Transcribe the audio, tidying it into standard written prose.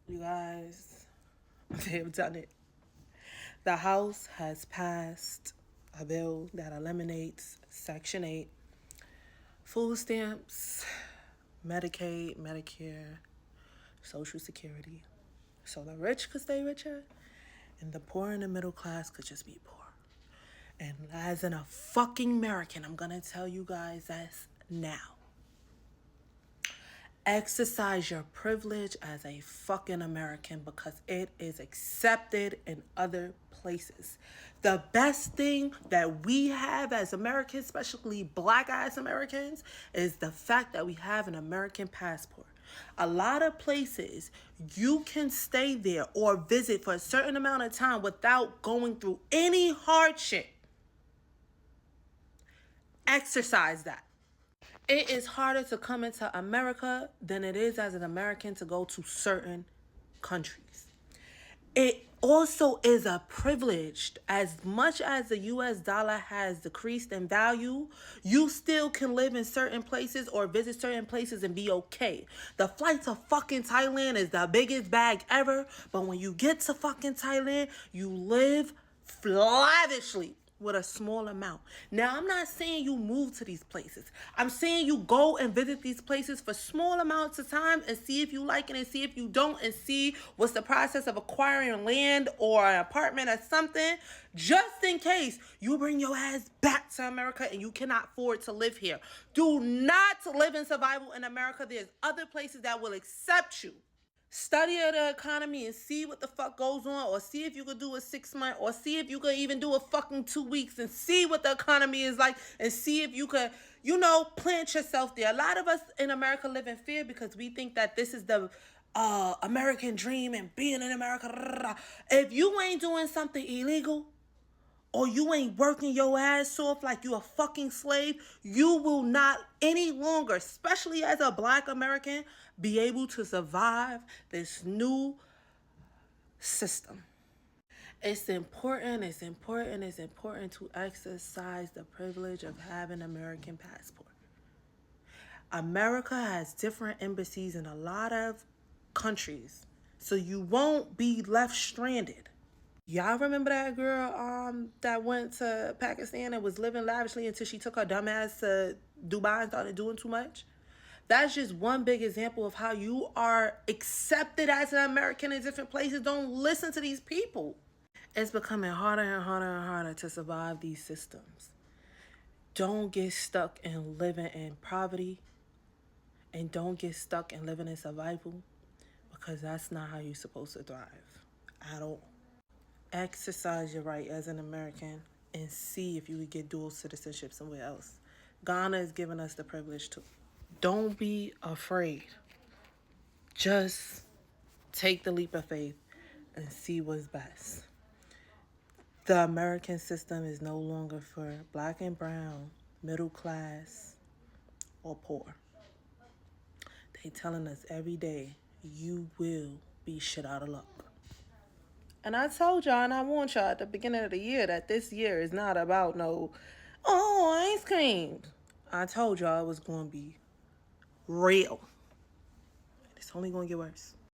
You guys, they have done it. The House has passed a bill that eliminates Section 8, food stamps, Medicaid, Medicare, Social Security. So the rich could stay richer and the poor and the middle class could just be poor. And as in a fucking American, I'm gonna tell you guys this now. Exercise your privilege as a fucking American because it is accepted in other places. The best thing that we have as Americans, especially black ass Americans, is the fact that we have an American passport. A lot of places you can stay there or visit for a certain amount of time without going through any hardship. Exercise that. It is harder to come into America than it is as an American to go to certain countries. It also is a privilege. As much as the US dollar has decreased in value, you still can live in certain places or visit certain places and be okay. The flight to fucking Thailand is the biggest bag ever, but when you get to fucking Thailand, you live lavishly with a small amount. Now, I'm not saying you move to these places. I'm saying you go and visit these places for small amounts of time and see if you like it and see if you don't and see what's the process of acquiring land or an apartment or something, just in case you bring your ass back to America and you cannot afford to live here. Do not live in survival in America. There's other places that will accept you. Study the economy and see what the fuck goes on, or see if you could do a 6 month, or see if you could even do a fucking 2 weeks and see what the economy is like and see if you could, plant yourself there. A lot of us in America live in fear because we think that this is the American dream and being in America. If you ain't doing something illegal, or you ain't working your ass off like you a fucking slave, you will not any longer, especially as a black American, be able to survive this new system. It's important to exercise the privilege of having an American passport. America has different embassies in a lot of countries, so you won't be left stranded. Y'all remember that girl that went to Pakistan and was living lavishly until she took her dumb ass to Dubai and started doing too much? That's just one big example of how you are accepted as an American in different places. Don't listen to these people. It's becoming harder and harder and harder to survive these systems. Don't get stuck in living in poverty and don't get stuck in living in survival because that's not how you're supposed to thrive at all. Exercise your right as an American and see if you could get dual citizenship somewhere else. Ghana is giving us the privilege too. Don't be afraid. Just take the leap of faith and see what's best. The American system is no longer for black and brown, middle class, or poor. They telling us every day, you will be shit out of luck. And I told y'all and I warned y'all at the beginning of the year that this year is not about ice cream. I told y'all it was going to be real. It's only going to get worse.